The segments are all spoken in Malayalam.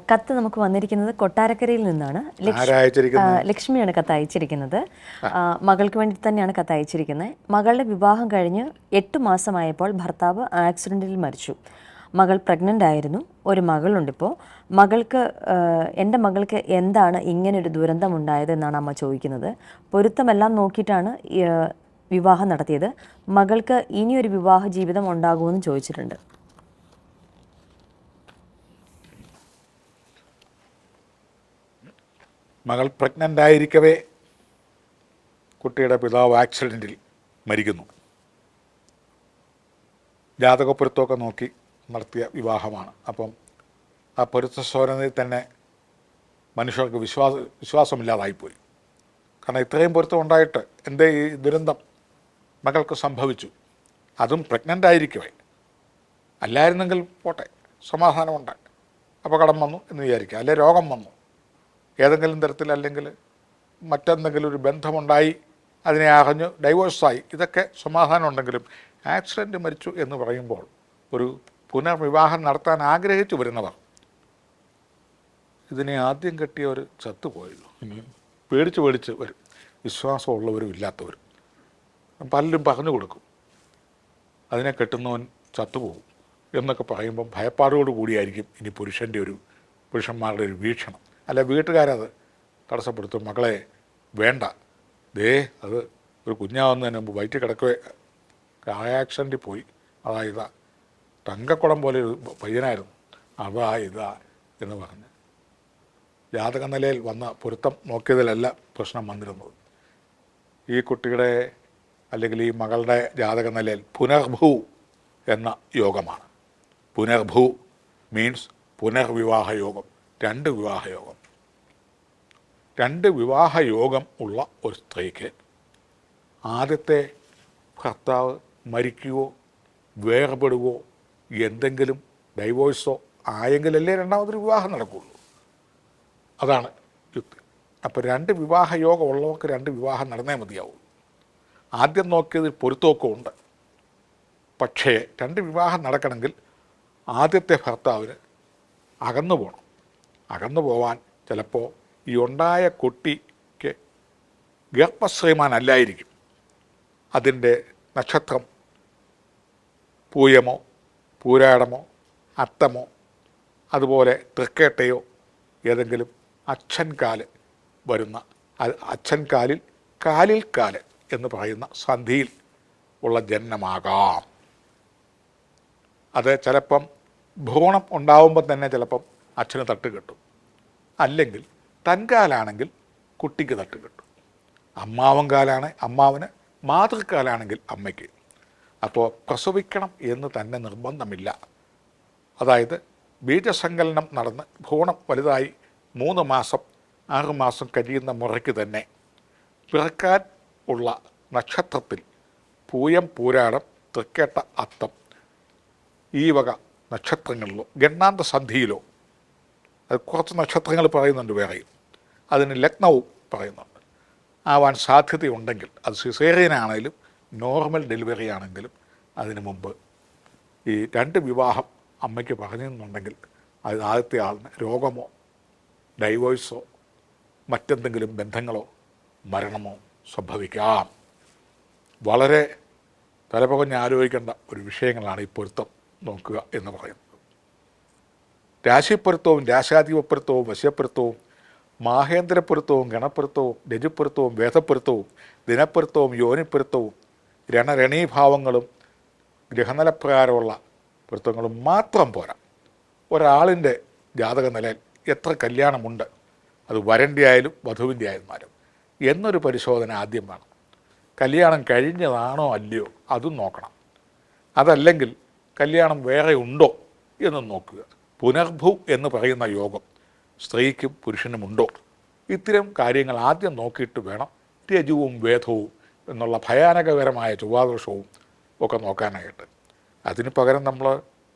കത്ത് നമുക്ക് വന്നിരിക്കുന്നത് കൊട്ടാരക്കരയിൽ നിന്നാണ്. ലക്ഷ്മിയാണ് കത്ത് അയച്ചിരിക്കുന്നത്. മകൾക്ക് വേണ്ടി തന്നെയാണ് കത്ത് അയച്ചിരിക്കുന്നത്. മകളുടെ വിവാഹം കഴിഞ്ഞ് 8 മാസമായപ്പോൾ ഭർത്താവ് ആക്സിഡൻറ്റിൽ മരിച്ചു. മകൾ പ്രഗ്നൻ്റ് ആയിരുന്നു. ഒരു മകളുണ്ടിപ്പോൾ. എൻ്റെ മകൾക്ക് എന്താണ് ഇങ്ങനൊരു ദുരന്തമുണ്ടായത് എന്നാണ് അമ്മ ചോദിക്കുന്നത്. പൊരുത്തമെല്ലാം നോക്കിയിട്ടാണ് വിവാഹം നടത്തിയത്. മകൾക്ക് ഇനിയൊരു വിവാഹ ജീവിതം ഉണ്ടാകുമെന്ന് ചോദിച്ചിട്ടുണ്ട്. മകൾ പ്രഗ്നൻ്റ് ആയിരിക്കവേ കുട്ടിയുടെ പിതാവ് ആക്സിഡൻറ്റിൽ മരിക്കുന്നു. ജാതകപ്പൊരുത്തമൊക്കെ നോക്കി നടത്തിയ വിവാഹമാണ്. അപ്പം ആ പൊരുത്തശോധനയിൽ തന്നെ മനുഷ്യർക്ക് വിശ്വാസമില്ലാതായിപ്പോയി. കാരണം ഇത്രയും പൊരുത്തം ഉണ്ടായിട്ട് എൻ്റെ ഈ ദുരന്തം മകൾക്ക് സംഭവിച്ചു, അതും പ്രഗ്നൻ്റ് ആയിരിക്കവേ. അല്ലായിരുന്നെങ്കിൽ പോട്ടെ, സമാധാനമുണ്ട്, അപകടം വന്നു എന്ന് വിചാരിക്കുക, അല്ലെ രോഗം വന്നു ഏതെങ്കിലും തരത്തിൽ, അല്ലെങ്കിൽ മറ്റെന്തെങ്കിലും ഒരു ബന്ധമുണ്ടായി അതിനെ അറിഞ്ഞ് ഡൈവോഴ്സായി, ഇതൊക്കെ സമാധാനം ഉണ്ടെങ്കിലും ആക്സിഡൻറ്റ് മരിച്ചു എന്ന് പറയുമ്പോൾ ഒരു പുനർവിവാഹം നടത്താൻ ആഗ്രഹിച്ചു വരുന്നവർ ഇതിനെ ആദ്യം കെട്ടിയവർ ചത്തുപോയല്ലോ. പേടിച്ച് വരും. വിശ്വാസമുള്ളവരും ഇല്ലാത്തവരും പലരും പറഞ്ഞു കൊടുക്കും, അതിനെ കെട്ടുന്നവൻ ചത്തുപോകും എന്നൊക്കെ പറയുമ്പം ഭയപ്പാടോടു കൂടിയായിരിക്കും ഇനി പുരുഷന്മാരുടെ ഒരു വീക്ഷണം. അല്ല, വീട്ടുകാരത് തടസ്സപ്പെടുത്തും. മകളെ വേണ്ട, അത് ഒരു കുഞ്ഞാവുന്നതിന് മുമ്പ് വയറ്റിൽ കിടക്കവേ ആക്സിഡൻറ്റിൽ പോയി, അതായത് തങ്കക്കുളം പോലെ ഒരു പയ്യനായിരുന്നു, ഇതാ എന്ന് പറഞ്ഞ് ജാതക നിലയിൽ വന്ന പൊരുത്തം നോക്കിയതിലല്ല പ്രശ്നം വന്നിരുന്നത്. ഈ കുട്ടിയുടെ അല്ലെങ്കിൽ ഈ മകളുടെ ജാതക നിലയിൽ പുനർഭൂ എന്ന യോഗമാണ്. പുനർഭൂ മീൻസ് പുനർവിവാഹ യോഗം, 2 വിവാഹയോഗം. 2 വിവാഹയോഗം ഉള്ള ഒരു സ്ത്രീക്ക് ആദ്യത്തെ ഭർത്താവ് മരിക്കുകയോ വേർപെടുകയോ എന്തെങ്കിലും ഡൈവോഴ്സോ ആയെങ്കിലല്ലേ രണ്ടാമതൊരു വിവാഹം നടക്കുകയുള്ളൂ. അതാണ് യുക്തി. അപ്പോൾ 2 വിവാഹയോഗം ഉള്ളവർക്ക് 2 വിവാഹം നടന്നേ മതിയാവും. ആദ്യം നോക്കിയതിൽ പൊരുത്തമൊക്കെ ഉണ്ട്. പക്ഷേ 2 വിവാഹം നടക്കണമെങ്കിൽ ആദ്യത്തെ ഭർത്താവിന് അകന്നു പോകണം. അകന്നു പോവാൻ ചിലപ്പോൾ ഈ ഉണ്ടായ കുട്ടിക്ക് ഗർഭശ്രീമാനല്ലായിരിക്കും. അതിൻ്റെ നക്ഷത്രം പൂയമോ പൂരാടമോ അത്തമോ അതുപോലെ തൃക്കേട്ടയോ ഏതെങ്കിലും അച്ഛൻകാല് വരുന്ന, അച്ഛൻകാലിൽ കാലിൽ കാല് എന്ന് പറയുന്ന സന്ധിയിൽ ഉള്ള ജനനമാകാം. അത് ചിലപ്പം ഭ്രൂണം ഉണ്ടാവുമ്പം തന്നെ ചിലപ്പം അച്ഛന് തട്ട് കിട്ടും, അല്ലെങ്കിൽ തൻകാലാണെങ്കിൽ കുട്ടിക്ക് തട്ട് കിട്ടും. അമ്മാവൻ കാലാണ് അമ്മാവന്, മാതൃക്കാലാണെങ്കിൽ അമ്മയ്ക്ക്. അപ്പോൾ പ്രസവിക്കണം എന്ന് തന്നെ നിർബന്ധമില്ല. അതായത് ബീജസങ്കലനം നടന്ന് ഭ്രൂണം വലുതായി 3 മാസം 6 മാസം കഴിയുന്ന മുറയ്ക്ക് തന്നെ പിറക്കാൻ ഉള്ള നക്ഷത്രത്തിൽ പൂയം പൂരാടം തൃക്കേട്ട അത്തം ഈ വക നക്ഷത്രങ്ങളിലോ ഗണ്ണാന്ത സന്ധിയിലോ, അത് കുറച്ച് നക്ഷത്രങ്ങൾ പറയുന്നുണ്ട് വേറെയും, അതിന് ലഗ്നവും പറയുന്നുണ്ട്, ആവാൻ സാധ്യതയുണ്ടെങ്കിൽ അത് സിസേറിയനാണെങ്കിലും നോർമൽ ഡെലിവറി ആണെങ്കിലും അതിനു മുമ്പ് ഈ 2 വിവാഹം അമ്മയ്ക്ക് പറഞ്ഞെന്നുണ്ടെങ്കിൽ അത് ആദ്യത്തെ ആളിന് രോഗമോ ഡൈവോഴ്സോ മറ്റെന്തെങ്കിലും ബന്ധങ്ങളോ മരണമോ സംഭവിക്കാം. വളരെ തലപകഞ്ഞ് ആലോചിക്കേണ്ട ഒരു വിഷയങ്ങളാണ് ഈ പൊരുത്തം നോക്കുക എന്ന് പറയുന്നത്. രാശിപ്പൊരുത്തവും രാശാധിപപ്പൊരുത്തവും വശ്യപ്പൊരുത്തവും മാഹേന്ദ്രപ്പൊരുത്തവും ഗണപ്പൊരുത്തവും രജുപ്പൊരുത്തവും വേദപ്പൊരുത്തവും ദിനപ്പൊരുത്തവും യോനിപ്പൊരുത്തവും രണരണീഭാവങ്ങളും ഗ്രഹനിലപ്രകാരമുള്ള പൊരുത്തങ്ങളും മാത്രം പോരാ. ഒരാളിൻ്റെ ജാതക നിലയിൽ എത്ര കല്യാണമുണ്ട്, അത് വരൻ്റെ ആയാലും വധുവിൻ്റെ ആയിരുന്നാലും എന്നൊരു പരിശോധന ആദ്യം വേണം. കല്യാണം കഴിഞ്ഞതാണോ അല്ലയോ അതും നോക്കണം. അതല്ലെങ്കിൽ കല്യാണം വേറെ ഉണ്ടോ എന്നും നോക്കുക. പുനർഭൂ എന്ന് പറയുന്ന യോഗം സ്ത്രീക്കും പുരുഷനുമുണ്ടോ, ഇത്തരം കാര്യങ്ങൾ ആദ്യം നോക്കിയിട്ട് വേണം രജുവും വേദവും എന്നുള്ള ഭയാനകകരമായ ചൊവ്വാദോഷവും ഒക്കെ നോക്കാനായിട്ട്. അതിന് പകരം നമ്മൾ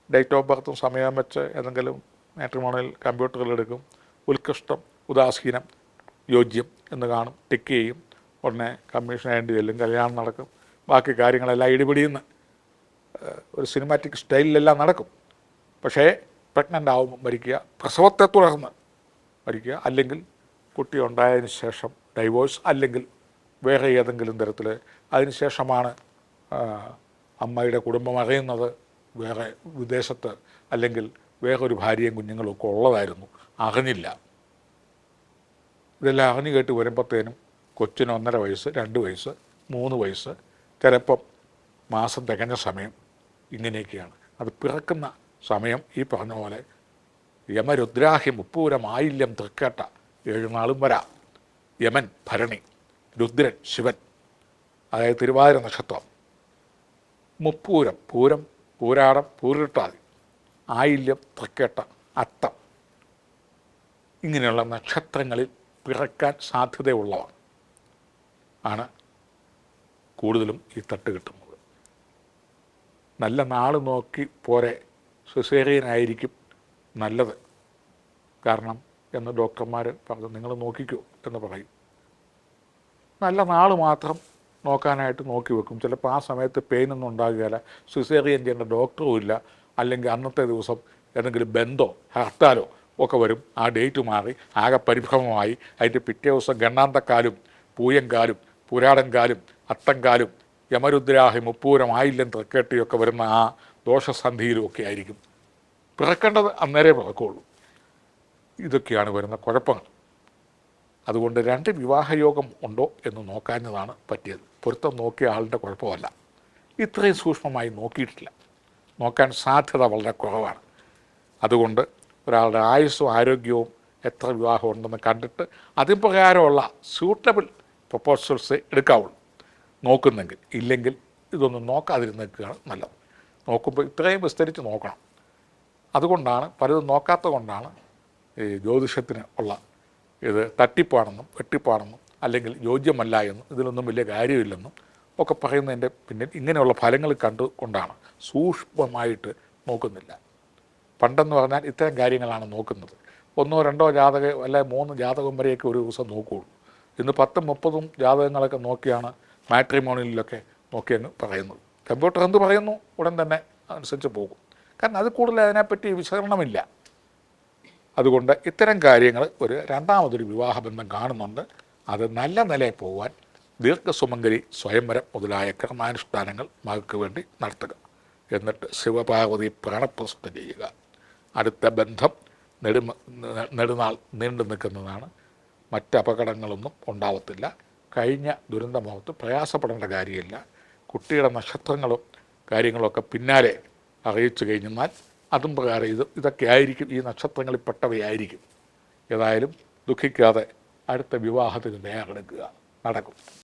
ഡേറ്റ് ഓഫ് ബർത്തും സമയം വെച്ച് ഏതെങ്കിലും മാട്രിമോണിയൽ കമ്പ്യൂട്ടറിലെടുക്കും, ഉത്കൃഷ്ടം ഉദാസീനം യോജ്യം എന്ന് കാണും, ടിക്ക് ചെയ്യും, ഉടനെ കമ്മീഷൻ ആയിട്ട് ചെല്ലും, കല്യാണം നടക്കും, ബാക്കി കാര്യങ്ങളെല്ലാം ഇടിപിടിയുന്ന ഒരു സിനിമാറ്റിക് സ്റ്റൈലിലെല്ലാം നടക്കും. പക്ഷേ പ്രഗ്നൻ്റ് ആവുമ്പോൾ മരിക്കുക, പ്രസവത്തെ തുടർന്ന് മരിക്കുക, അല്ലെങ്കിൽ കുട്ടി ഉണ്ടായതിന് ശേഷം ഡൈവോഴ്സ്, അല്ലെങ്കിൽ വേറെ ഏതെങ്കിലും തരത്തിൽ അതിന് ശേഷമാണ് അമ്മയുടെ കുടുംബം അറിയുന്നത് വേറെ വിദേശത്ത് അല്ലെങ്കിൽ വേറൊരു ഭാര്യയും കുഞ്ഞുങ്ങളും ഒക്കെ ഉള്ളതായിരുന്നു, അറിഞ്ഞില്ല. ഇതെല്ലാം അറിഞ്ഞു കേട്ട് വരുമ്പോഴത്തേനും കൊച്ചിന് 1.5 വയസ്സ്, 2 വയസ്സ്, 3 വയസ്സ്, ചിലപ്പം മാസം തികഞ്ഞ സമയം, ഇങ്ങനെയൊക്കെയാണ്. അത് പിറക്കുന്ന സമയം ഈ പറഞ്ഞ പോലെ യമരുദ്രാഹ്യം ഉപ്പൂരം ആയില്യം തൃക്കേട്ട 7 നാളും വരാം. യമൻ ഭരണി, രുദ്രൻ ശിവൻ, അതായത് തിരുവാതിര നക്ഷത്രം, മുപ്പൂരം പൂരം, പൂരാടം, പൂരിട്ടാതി, ആയില്യം തൃക്കേട്ട, അത്തം, ഇങ്ങനെയുള്ള നക്ഷത്രങ്ങളിൽ പിറക്കാൻ സാധ്യതയുള്ളവ ആണ് കൂടുതലും ഈ തട്ട് കിട്ടുന്നത്. നല്ല നാൾ നോക്കി പോരെ, സിസേറിയനായിരിക്കും നല്ലത്, കാരണം എന്ന് ഡോക്ടർമാർ പറഞ്ഞു, നിങ്ങൾ നോക്കിക്കോ എന്ന് പറയും. നല്ല നാൾ മാത്രം നോക്കാനായിട്ട് നോക്കി വെക്കും. ചിലപ്പോൾ ആ സമയത്ത് പെയിനൊന്നും ഉണ്ടാകുകയില്ല, സിസേറിയൻ ചെയ്യേണ്ട ഡോക്ടറും ഇല്ല, അല്ലെങ്കിൽ അന്നത്തെ ദിവസം ഏതെങ്കിലും ബന്ധോ ഹർത്താലോ ഒക്കെ വരും, ആ ഡേറ്റ് മാറി ആകെ പരിഭ്രമമായി. അതിൻ്റെ പിറ്റേ ദിവസം ഗണ്ണാന്തക്കാലും പൂയങ്കാലും പുരാടൻകാലും അത്തങ്കാലും യമരുദ്രാഹി മുപ്പൂരം ആയില്യം തൃക്കേട്ടിയൊക്കെ വരുന്ന ആ ദോഷസന്ധിയിലും ഒക്കെ ആയിരിക്കും പിറക്കേണ്ടത്, അന്നേരേ പിറക്കുള്ളൂ. ഇതൊക്കെയാണ് വരുന്ന കുഴപ്പങ്ങൾ. അതുകൊണ്ട് 2 വിവാഹയോഗം ഉണ്ടോ എന്ന് നോക്കാഞ്ഞതാണ് പറ്റിയത്. പൊരുത്തം നോക്കിയ ആളുടെ കുഴപ്പമല്ല, ഇത്രയും സൂക്ഷ്മമായി നോക്കിയിട്ടില്ല, നോക്കാൻ സാധ്യത വളരെ കുറവാണ്. അതുകൊണ്ട് ഒരാളുടെ ആയുസ്സും ആരോഗ്യവും എത്ര വിവാഹം ഉണ്ടെന്ന് കണ്ടിട്ട് അതിന് പ്രകാരമുള്ള സ്യൂട്ടബിൾ പ്രൊപ്പോസൽസ് എടുക്കാവുള്ളൂ നോക്കുന്നെങ്കിൽ. ഇല്ലെങ്കിൽ ഇതൊന്നും നോക്കാതിരുന്നേക്കുകയാണ് നല്ലത്. നോക്കുമ്പോൾ ഇത്രയും വിസ്തരിച്ച് നോക്കണം. അതുകൊണ്ടാണ് പലതും നോക്കാത്തത് കൊണ്ടാണ് ഈ ജ്യോതിഷത്തിന് ഉള്ള ഇത് തട്ടിപ്പാണെന്നും വെട്ടിപ്പാണെന്നും അല്ലെങ്കിൽ യോജ്യമല്ല എന്നും ഇതിലൊന്നും വലിയ കാര്യമില്ലെന്നും ഒക്കെ പറയുന്നതിൻ്റെ പിന്നിൽ ഇങ്ങനെയുള്ള ഫലങ്ങൾ കണ്ടുകൊണ്ടാണ്. സൂക്ഷ്മമായിട്ട് നോക്കുന്നില്ല. പണ്ടെന്ന് പറഞ്ഞാൽ ഇത്തരം കാര്യങ്ങളാണ് നോക്കുന്നത്. 1 2 ജാതകം അല്ലെ 3 ജാതകം വരെയൊക്കെ ഒരു ദിവസം നോക്കുകയുള്ളൂ. ഇന്ന് 10 30 ജാതകങ്ങളൊക്കെ നോക്കിയാണ് മാട്രിമോണിയിലൊക്കെ നോക്കിയെന്ന് പറയുന്നത്. കമ്പ്യൂട്ടർ എന്ത് പറയുന്നു ഉടൻ തന്നെ അനുസരിച്ച് പോകും. കാരണം അത് കൂടുതൽ അതിനെപ്പറ്റി വിശകലനമില്ല. അതുകൊണ്ട് ഇത്തരം കാര്യങ്ങൾ ഒരു രണ്ടാമതൊരു വിവാഹബന്ധം കാണുന്നുണ്ട്. അത് നല്ല നിലയിൽ പോകാൻ ദീർഘസുമംഗലി സ്വയംവരം മുതലായ കർമാനുഷ്ഠാനങ്ങൾ മകൾക്ക് വേണ്ടി നടത്തുക. എന്നിട്ട് ശിവപാർവതി പ്രാണപ്രതിഷ്ഠ ചെയ്യുക. അടുത്ത ബന്ധം നെടുനാൾ നീണ്ടു നിൽക്കുന്നതാണ്. മറ്റ് അപകടങ്ങളൊന്നും ഉണ്ടാവത്തില്ല. കഴിഞ്ഞ ദുരന്തമുഖത്ത് പ്രയാസപ്പെടേണ്ട കാര്യമില്ല. കുട്ടിയുടെ നക്ഷത്രങ്ങളും കാര്യങ്ങളൊക്കെ പിന്നാലെ അറിയിച്ചു കഴിഞ്ഞാൽ അതും പ്രകാരം ഇതൊക്കെ ആയിരിക്കും, ഈ നക്ഷത്രങ്ങളിൽ പെട്ടവയായിരിക്കും. ഏതായാലും ദുഃഖിക്കാതെ അടുത്ത വിവാഹത്തിന് തയ്യാറെടുക്കുക, നടക്കും.